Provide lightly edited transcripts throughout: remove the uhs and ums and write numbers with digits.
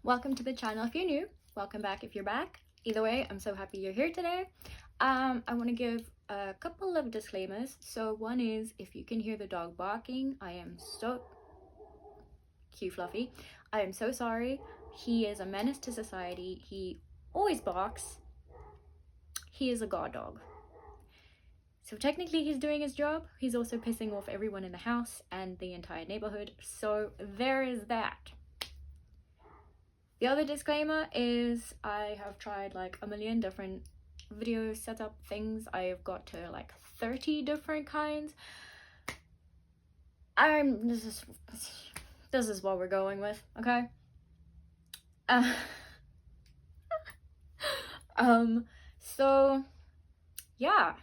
Welcome to the channel if you're new. Welcome back if you're back. Either way, I'm so happy you're here today. I want to give a couple of disclaimers. So one is, if you can hear the dog barking, I am so cute, Fluffy. I am so sorry. He is a menace to society. He always barks. He is a guard dog. So technically he's doing his job. He's also pissing off everyone in the house and the entire neighborhood. So there is that. The other disclaimer is I have tried like a million different video setup things. I've got to like 30 different kinds. This is what we're going with, okay? So yeah.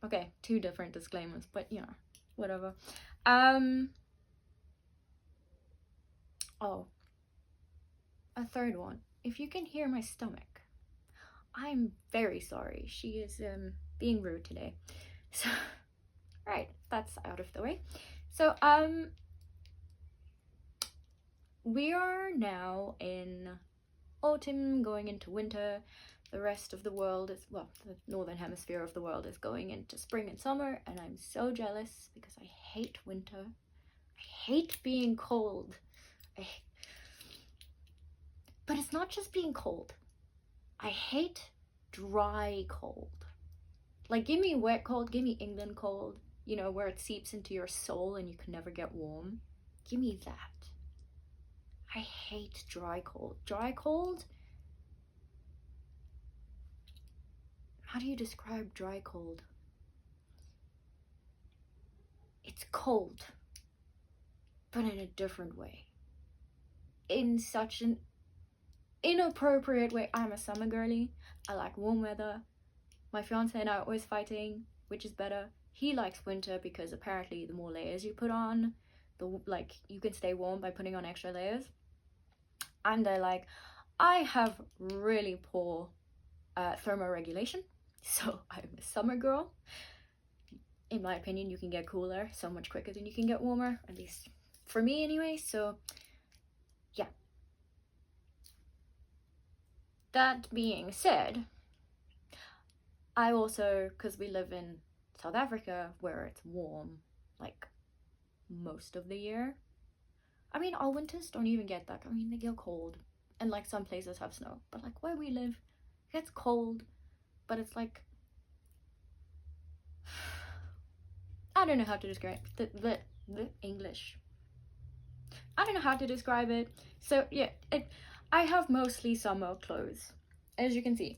Okay, 2 different disclaimers, but you know, whatever. Oh, a third one. If you can hear my stomach, I'm very sorry. She is being rude today. So right, that's out of the way. So we are now in autumn, going into winter. The rest of the world is, well, the northern hemisphere of the world is going into spring and summer, and I'm so jealous because I hate winter. I hate being cold. But it's not just being cold. I hate dry cold. Like, give me wet cold, give me England cold, you know, where it seeps into your soul and you can never get warm. Give me that. I hate dry cold. Dry cold? How do you describe dry cold? It's cold, but in a different way. In such an inappropriate way. I'm a summer girly. I like warm weather. My fiance and I are always fighting, which is better. He likes winter because apparently the more layers you put on, you can stay warm by putting on extra layers. I'm there like, I have really poor thermoregulation, so I'm a summer girl. In my opinion, you can get cooler so much quicker than you can get warmer, at least for me anyway. So yeah. That being said, I also, because we live in South Africa where it's warm like most of the year. I mean, our winters don't even get that. I mean, they get cold and like some places have snow, but like where we live, it gets cold, but it's like, I don't know how to describe the English. I don't know how to describe it. So yeah, I have mostly summer clothes, as you can see.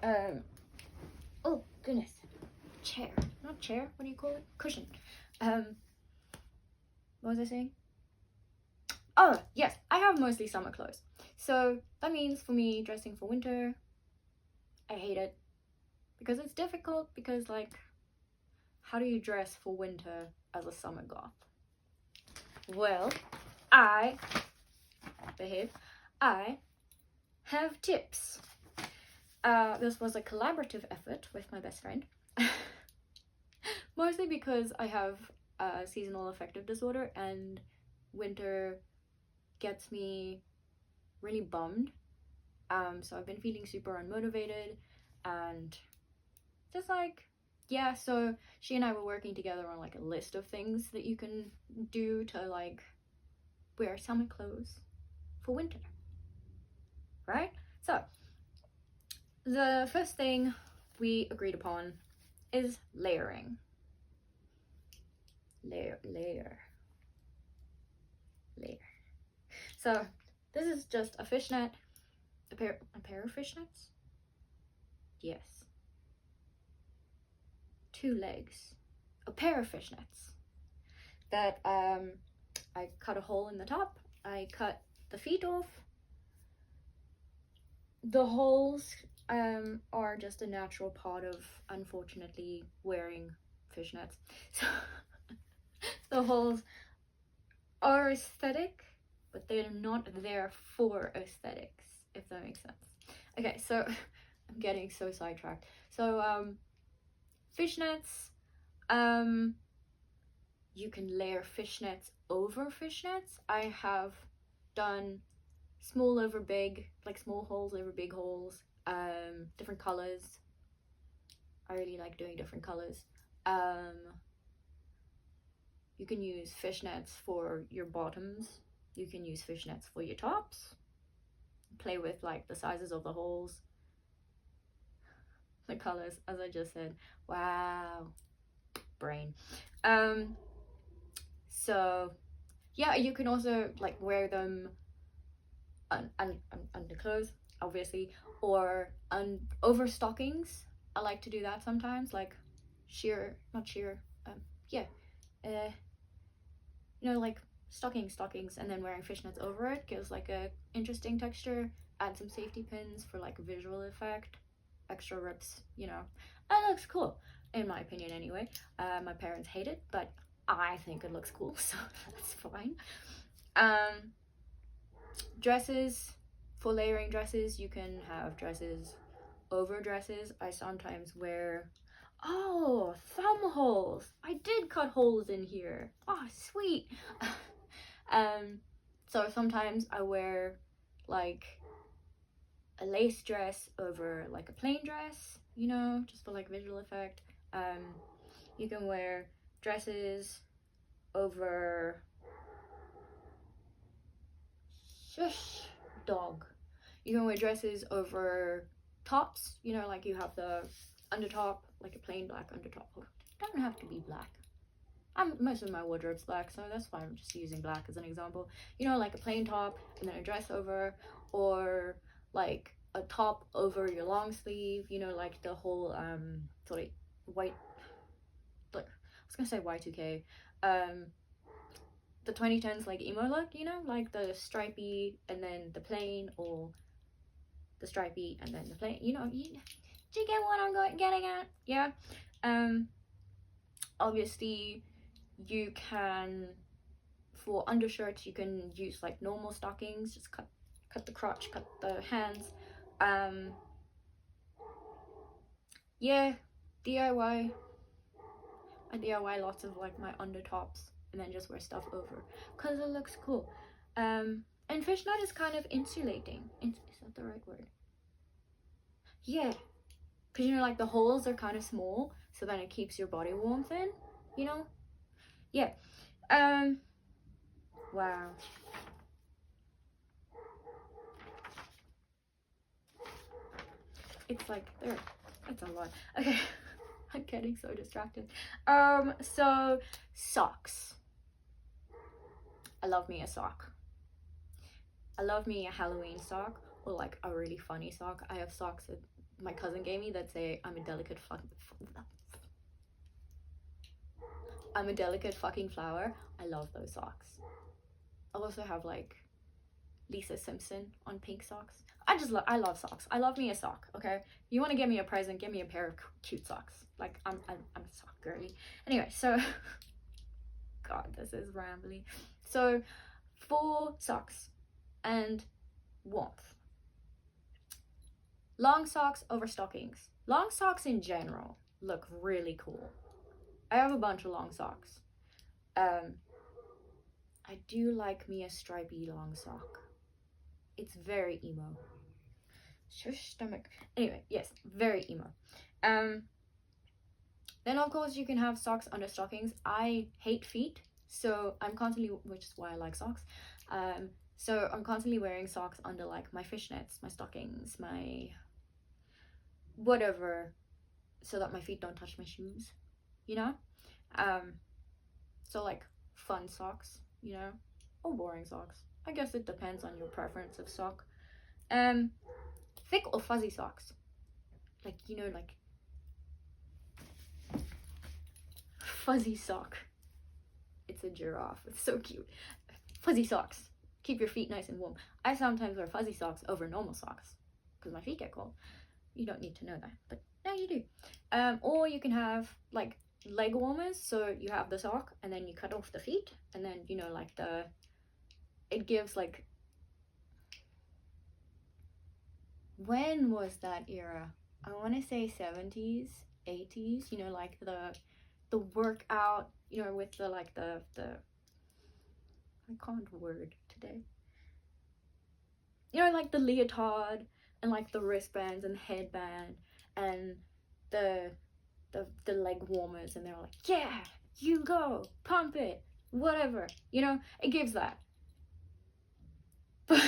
Oh goodness, chair, not chair, what do you call it? Cushion. What was I saying? Oh yes, I have mostly summer clothes. So that means for me, dressing for winter, I hate it because it's difficult. Because like, how do you dress for winter as a summer goth? Well, I have tips. This was a collaborative effort with my best friend. Mostly because I have seasonal affective disorder and winter gets me really bummed. So I've been feeling super unmotivated and just like, yeah, so she and I were working together on like a list of things that you can do to like wear summer clothes for winter, right? So the first thing we agreed upon is layering. Layer. So this is just a fishnet, a pair of fishnets. Yes. 2 legs, a pair of fishnets that I cut a hole in the top. I cut the feet off. The holes are just a natural part of, unfortunately, wearing fishnets. So the holes are aesthetic, but they're not there for aesthetics, if that makes sense. Okay, so I'm getting so sidetracked. So fishnets, you can layer fishnets over fishnets. I have done small over big, like small holes over big holes, different colors. I really like doing different colors. You can use fishnets for your bottoms. You can use fishnets for your tops. Play with like the sizes of the holes, the colors, as I just said. Wow, brain. So yeah, you can also like wear them under clothes, obviously, or over stockings. I like to do that sometimes, like not sheer, yeah, uh, like stockings, and then wearing fishnets over it gives like a interesting texture. Add some safety pins for like a visual effect, extra rips, it looks cool, in my opinion anyway. My parents hate it, but I think it looks cool, so that's fine. Dresses, for layering dresses, you can have dresses over dresses. I sometimes wear, oh, thumb holes. I did cut holes in here. Oh, sweet. So sometimes I wear like a lace dress over like a plain dress, just for like visual effect. You can wear dresses over, shush, dog. You can wear dresses over tops, like you have the undertop, like a plain black undertop. It doesn't have to be black. Most of my wardrobe's black, so that's why I'm just using black as an example. Like a plain top and then a dress over, or like a top over your long sleeve, like the whole sort of white, like I was gonna say Y2K, the 2010s like emo look, like the stripy and then the plain, or the stripy and then the plain, do you get what I'm getting at? Yeah. Obviously you can, for undershirts, you can use like normal stockings, just cut the crotch, cut the hands. Yeah, DIY. I DIY lots of like my undertops and then just wear stuff over because it looks cool. And fishnet is kind of insulating. Is that the right word? Yeah, because like the holes are kind of small, so then it keeps your body warmth in, yeah. Wow. It's like there, it's a lot. Okay. I'm getting so distracted. So socks. I love me a sock. I love me a Halloween sock, or like a really funny sock. I have socks that my cousin gave me that say I'm a delicate fucking flower. I love those socks. I also have like Lisa Simpson on pink socks. I love socks. I love me a sock. Okay, you want to get me a present, give me a pair of cute socks. Like I'm a sock girly. Anyway, so God, this is rambly. So for socks and warmth, long socks over stockings. Long socks in general look really cool. I have a bunch of long socks. I do like me a stripy long sock. It's very emo. Shush, stomach. Anyway, yes, very emo. Then of course you can have socks under stockings. I hate feet, so I'm constantly, which is why I like socks. So I'm constantly wearing socks under like my fishnets, my stockings, my whatever, so that my feet don't touch my shoes, so like fun socks, or boring socks. I guess it depends on your preference of sock. Thick or fuzzy socks, like like fuzzy sock. It's a giraffe. It's so cute. Fuzzy socks keep your feet nice and warm. I sometimes wear fuzzy socks over normal socks because my feet get cold. You don't need to know that, but now you do. Or you can have like leg warmers, so you have the sock and then you cut off the feet, and then like it gives like, when was that era? I want to say 70s, 80s, like the workout, with the like the I can't word today. you know, like the leotard and like the wristbands and headband and the the leg warmers, and they're like, yeah, you go, pump it, whatever, you know, it gives that. But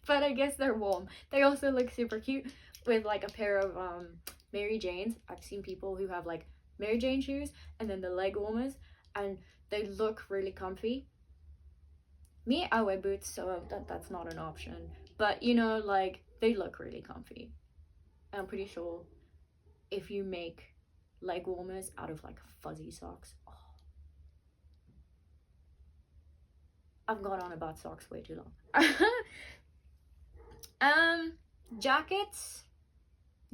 but I guess they're warm. They also look super cute with like a pair of Mary Janes. I've seen people who have like Mary Jane shoes and then the leg warmers, and they look really comfy. Me, I wear boots, so that's not an option. But you know, like they look really comfy. And I'm pretty sure if you make leg warmers out of like fuzzy socks, oh, I've gone on about socks way too long. Jackets,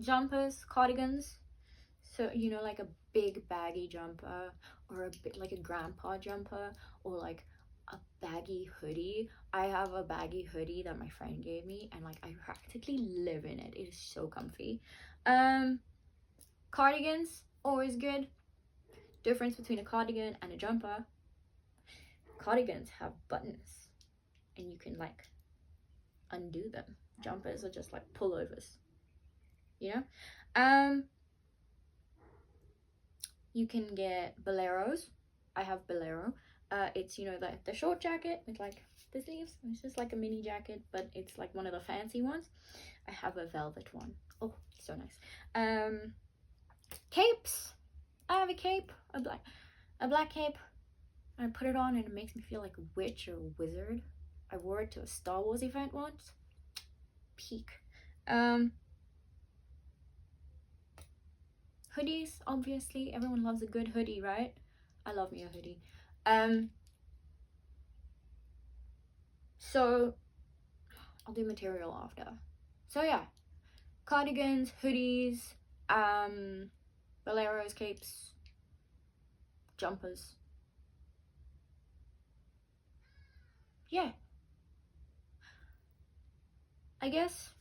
jumpers, cardigans. So you know, like a big baggy jumper, or a bit like a grandpa jumper, or like a baggy hoodie. I have a baggy hoodie that my friend gave me, and like I practically live in it. It is so comfy. Cardigans, always good. Difference between a cardigan and a jumper: cardigans have buttons and you can like undo them. Jumpers are just like pullovers, you know. You can get boleros. I have bolero. It's, you know, the short jacket with like the sleeves. It's just like a mini jacket, but it's like one of the fancy ones. I have a velvet one. Oh, so nice. Capes. I have a cape, a black cape. I put it on and it makes me feel like a witch or a wizard. I wore it to a Star Wars event once. Peak. Hoodies, obviously. Everyone loves a good hoodie, right? I love me a hoodie. So I'll do material after. So yeah, cardigans, hoodies, boleros, capes, jumpers. Yeah, I guess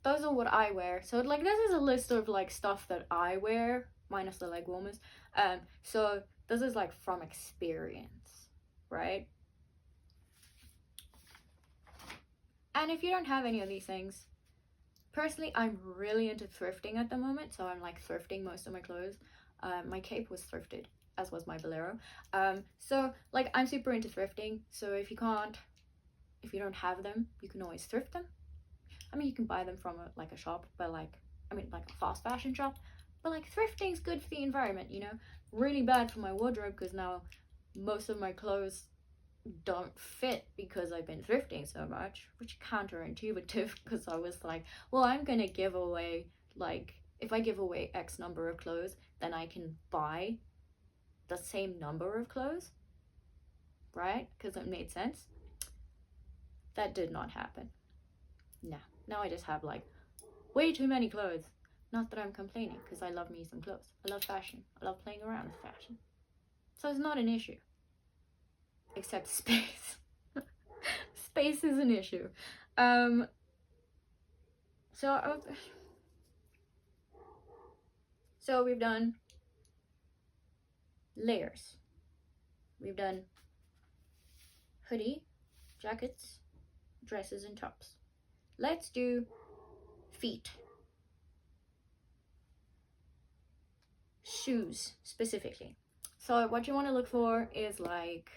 those are what I wear. So like this is a list of like stuff that I wear minus the leg warmers. So this is like from experience, right? And if you don't have any of these things, personally, I'm really into thrifting at the moment, so I'm like thrifting most of my clothes. My cape was thrifted, as was my bolero. So like I'm super into thrifting. So if you don't have them, you can always thrift them. I mean, you can buy them from a shop, but like a fast fashion shop. But like thrifting's good for the environment, you know. Really bad for my wardrobe because now most of my clothes don't fit because I've been thrifting so much, which counterintuitive because I was like, well, I'm gonna give away, like, if I give away X number of clothes, then I can buy the same number of clothes, right? Because it made sense. That did not happen. No, now I just have like way too many clothes. Not that I'm complaining, because I love me some clothes. I love fashion. I love playing around with fashion. So it's not an issue. Except space. Space is an issue. So we've done layers. We've done hoodie, jackets, dresses, and tops. Let's do feet. Shoes, specifically. So what you want to look for is like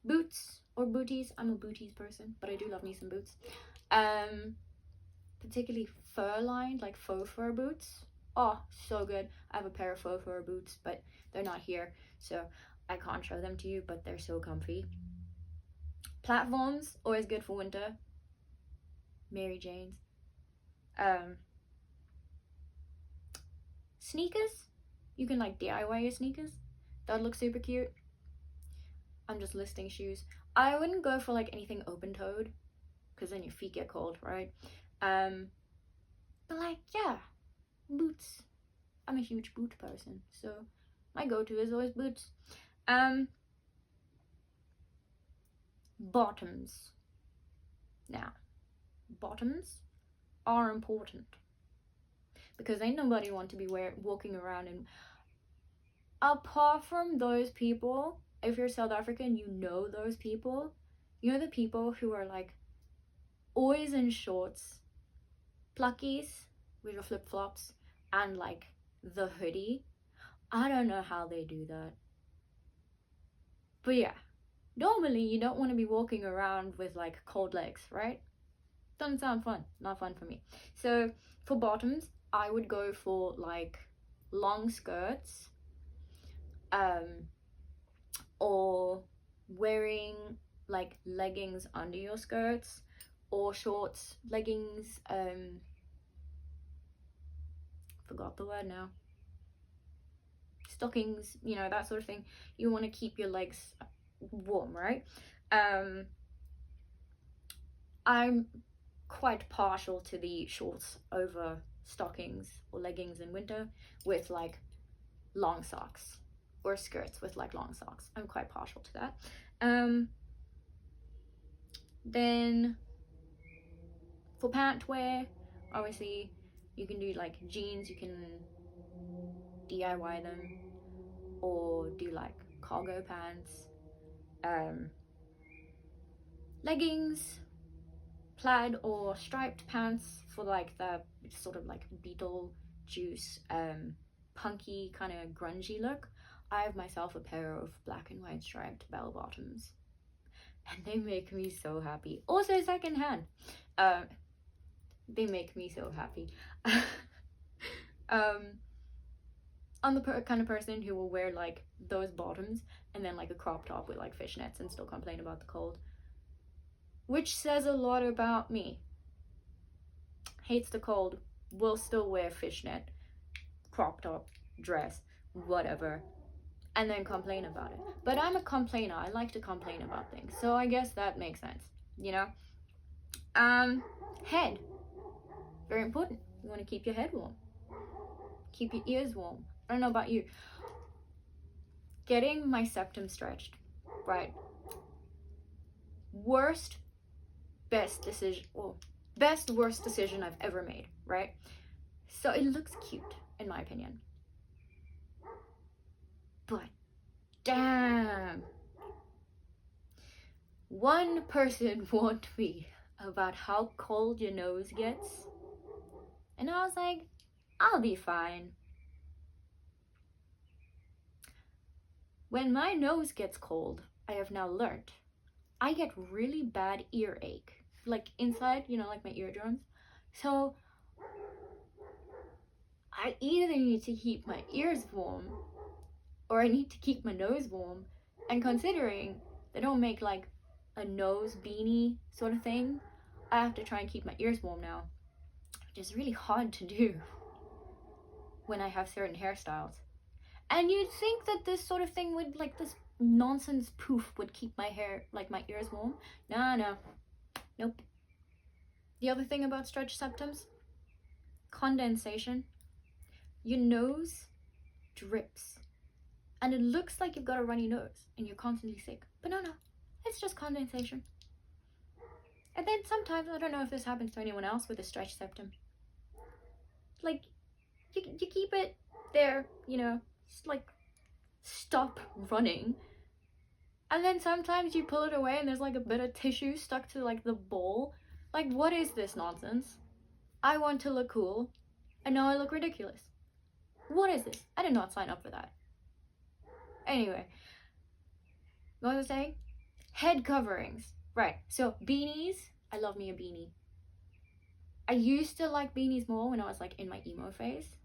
boots or booties. I'm a booties person, but I do love me some boots. Particularly fur-lined, like faux fur boots. Oh, so good. I have a pair of faux fur boots, but they're not here, so I can't show them to you, but they're so comfy. Platforms, always good for winter. Mary Jane's. Sneakers, you can like DIY your sneakers. That looks super cute. I'm just listing shoes. I wouldn't go for like anything open-toed because then your feet get cold, right? But like, yeah, boots. I'm a huge boot person, so my go-to is always boots. Bottoms. Now, bottoms are important because ain't nobody want to be walking around and, apart from those people, if you're South African, you know those people You know the people who are like always in shorts, pluckies with your flip-flops, and like the hoodie? I don't know how they do that. But yeah, normally you don't want to be walking around with like cold legs, right? Doesn't sound fun. Not fun for me. So for bottoms, I would go for like long skirts, um, or wearing like leggings under your skirts, or shorts, leggings, forgot the word now. Stockings, you know, that sort of thing. You want to keep your legs warm, right? I'm quite partial to the shorts over stockings or leggings in winter with like long socks, or skirts with like long socks. I'm quite partial to that. Then for pant wear, obviously you can do like jeans, you can DIY them, or do like cargo pants, leggings, plaid or striped pants for like the sort of like Beetlejuice, punky kind of grungy look. I have myself a pair of black and white striped bell bottoms, and they make me so happy. Also secondhand, they make me so happy. I'm the kind of person who will wear like those bottoms and then like a crop top with like fishnets and still complain about the cold, which says a lot about me. Hates the cold, will still wear fishnet, crop top, dress, whatever, and then complain about it. But I'm a complainer. I like to complain about things, so I guess that makes sense, you know. Head, very important. You want to keep your head warm, keep your ears warm. I don't know about you. Getting my septum stretched, right? Worst, best decision, well, best worst decision I've ever made, right? So it looks cute in my opinion, but damn, one person warned me about how cold your nose gets, and I was like, I'll be fine. When my nose gets cold, I have now learned, I get really bad earache, like inside, you know, like my eardrums. So I either need to keep my ears warm, or I need to keep my nose warm. And considering they don't make like a nose beanie sort of thing, I have to try and keep my ears warm now, which is really hard to do when I have certain hairstyles. And you'd think that this sort of thing would, like this nonsense poof would keep my hair, like my ears warm. No, nope. The other thing about stretch septums, condensation. Your nose drips, and it looks like you've got a runny nose and you're constantly sick. But no, it's just condensation. And then sometimes, I don't know if this happens to anyone else with a stretch septum, like you keep it there, you know, like stop running, and then sometimes you pull it away and there's like a bit of tissue stuck to like the bowl. Like, what is this nonsense? I want to look cool, and now I look ridiculous. What is this? I did not sign up for that. Anyway, what was I saying? Head coverings. Right, so beanies. I love me a beanie. I used to like beanies more when I was like in my emo phase,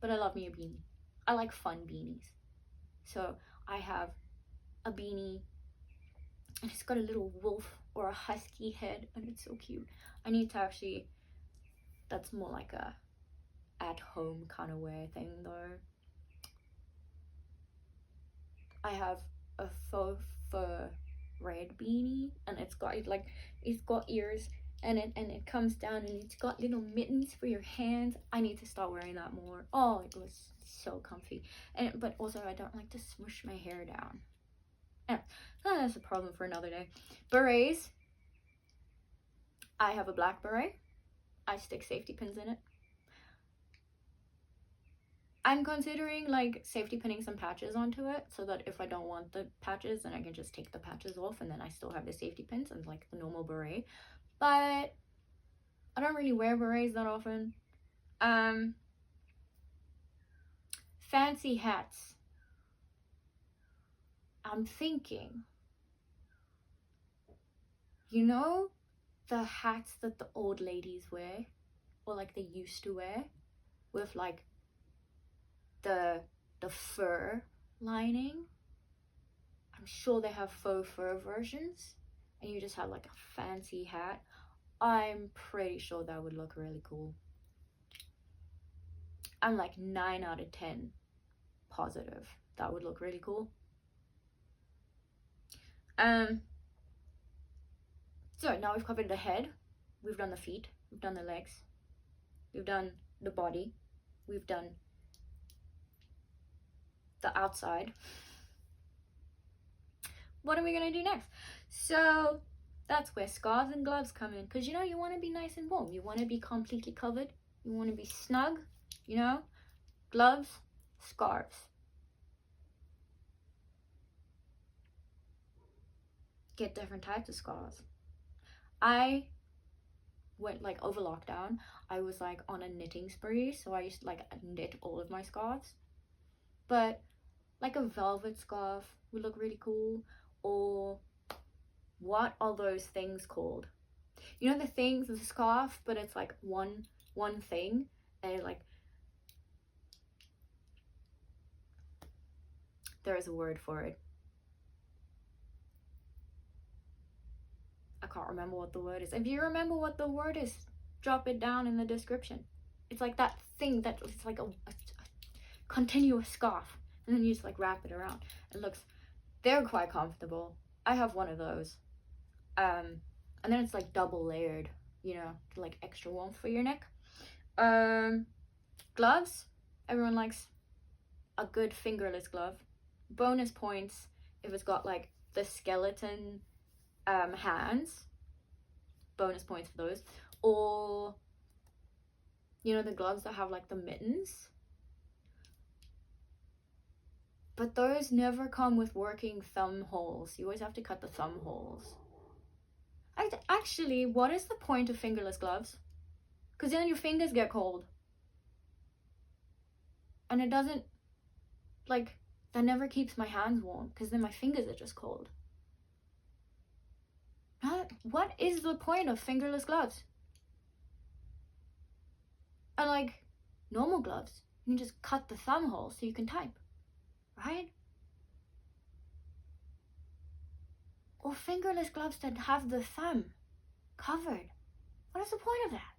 but I love me a beanie. I like fun beanies. So I have a beanie, and it's got a little wolf or a husky head, and it's so cute. I need to actually, that's more like a at home kind of wear thing though. I have a faux fur red beanie, and it's got ears, and it comes down, and it's got little mittens for your hands. I need to start wearing that more. Oh, it was so comfy. But also I don't like to smush my hair down. That's a problem for another day. Berets. I have a black beret. I stick safety pins in it. I'm considering like safety pinning some patches onto it so that if I don't want the patches, then I can just take the patches off and then I still have the safety pins and like the normal beret. But I don't really wear berets that often. Fancy hats. I'm thinking, you know, the hats that the old ladies wear, or like they used to wear, with like the fur lining. I'm sure they have faux fur versions, and you just have like a fancy hat. I'm pretty sure that would look really cool. I'm like 9 out of 10 positive that would look really cool. So now we've covered the head, we've done the feet, we've done the legs, we've done the body, we've done the outside. What are we gonna do next? So that's where scarves and gloves come in, because you know, you want to be nice and warm, you want to be completely covered, you want to be snug, you know. Gloves, scarves. Get different types of scarves. I went like over lockdown, I was like on a knitting spree, so I used to like knit all of my scarves. But like a velvet scarf would look really cool. Or what are those things called? You know, the things, the scarf, but it's like one thing, and it like, there is a word for it. I can't remember what the word is. If you remember what the word is, drop it down in the description. It's like that thing that it's like a continuous scarf, and then you just like wrap it around. It looks, they're quite comfortable. I have one of those. And then it's like double layered, you know, like extra warmth for your neck. Gloves. Everyone likes a good fingerless glove. Bonus points if it's got like the skeleton hands. Bonus points for those. Or, you know, the gloves that have like the mittens. But those never come with working thumb holes. You always have to cut the thumb holes. Actually, what is the point of fingerless gloves? Because then your fingers get cold. And it doesn't, like, that never keeps my hands warm, because then my fingers are just cold. What is the point of fingerless gloves? And like normal gloves, you can just cut the thumb hole so you can type, right? Or fingerless gloves that have the thumb covered. What is the point of that?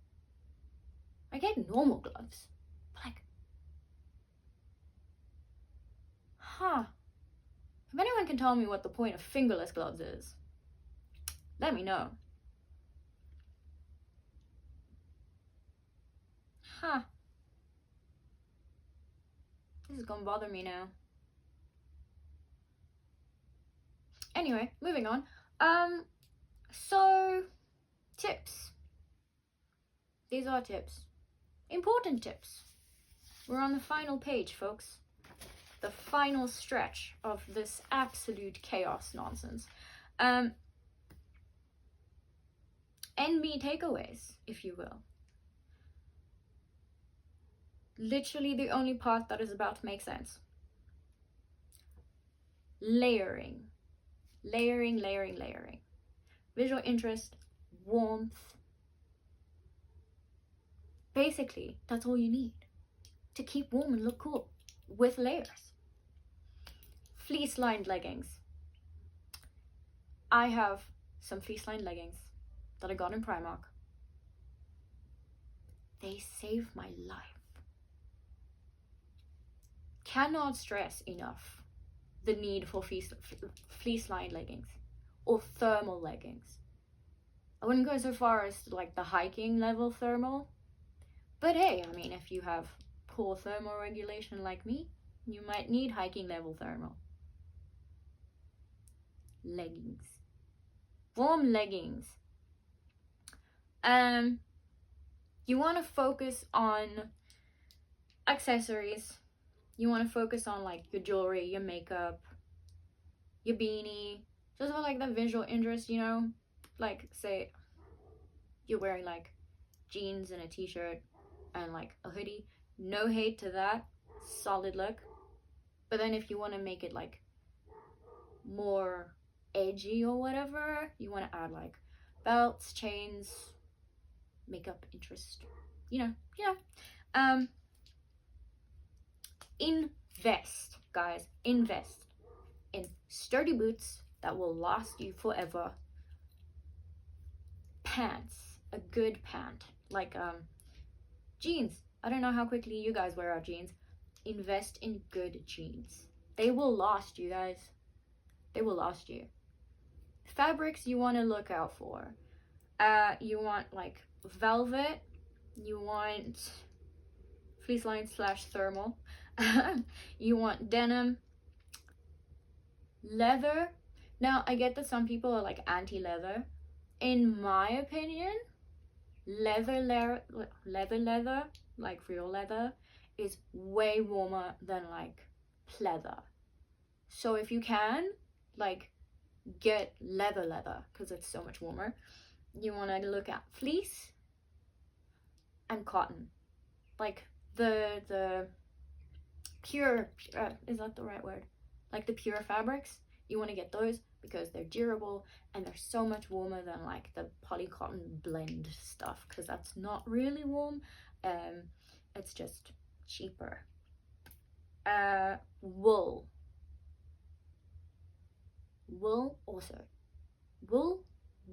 I get normal gloves, but like, if anyone can tell me what the point of fingerless gloves is, let me know. This is gonna bother me now. Anyway, moving on. So tips. These are tips. Important tips. We're on the final page, folks. The final stretch of this absolute chaos nonsense. NB takeaways, if you will. Literally the only part that is about to make sense. Layering. Layering, layering, layering. Visual interest, warmth. Basically, that's all you need to keep warm and look cool with layers. Fleece-lined leggings. I have some fleece-lined leggings that I got in Primark. They saved my life. Cannot stress enough the need for fleece-lined leggings or thermal leggings. I wouldn't go so far as like the hiking level thermal, but hey, I mean, if you have poor thermal regulation like me, you might need hiking level thermal. Leggings. Warm leggings. You want to focus on accessories, You want to focus on like your jewelry, your makeup, your beanie, just for like the visual interest, you know? Like, say you're wearing like jeans and a t-shirt and like a hoodie. No hate to that. Solid look. But then if you want to make it like more edgy or whatever, you want to add like belts, chains, makeup interest. You know, yeah. Invest, guys. Invest in sturdy boots that will last you forever. Pants, a good pant, like jeans. I don't know how quickly you guys wear out jeans. Invest in good jeans. They will last you, guys. They will last you. Fabrics you want to look out for. You want like velvet. You want fleece line / thermal. You want denim. Leather. Now I get that some people are like anti-leather. In my opinion, leather, like real leather, is way warmer than like pleather. So if you can, like, get leather, because it's so much warmer. You want to look at fleece and cotton, like the pure, is that the right word? Like the pure fabrics. You want to get those because they're durable and they're so much warmer than like the polycotton blend stuff, because that's not really warm. It's just cheaper. Wool also. Wool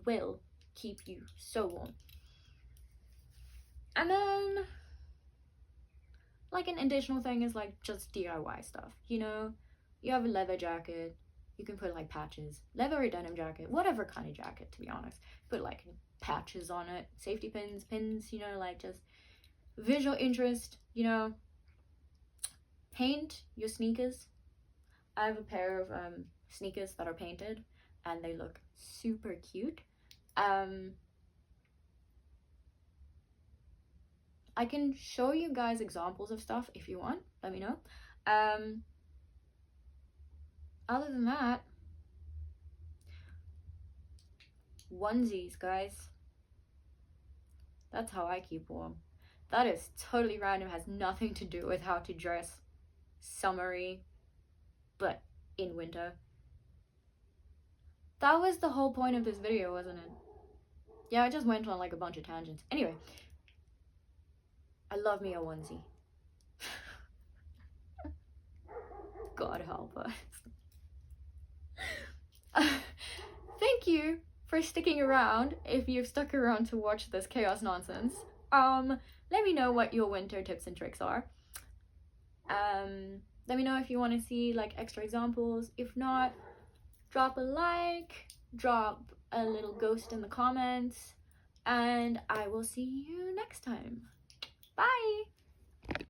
will keep you so warm. And then like an additional thing is like just DIY stuff, you know? You have a leather jacket, you can put like patches, leather or denim jacket, whatever kind of jacket, to be honest. Put like patches on it, safety pins, you know, like just visual interest, you know. Paint your sneakers. I have a pair of sneakers that are painted and they look super cute. I can show you guys examples of stuff if you want, let me know. Other than that, onesies, guys. That's how I keep warm. That is totally random, has nothing to do with how to dress summery, but in winter. That was the whole point of this video, wasn't it? Yeah, I just went on like a bunch of tangents. Anyway, I love me a onesie. God help us. Thank you for sticking around, if you've stuck around to watch this chaos nonsense. Let me know what your winter tips and tricks are. Let me know if you want to see like extra examples. If not, drop a like, drop a little ghost in the comments, and I will see you next time. Bye!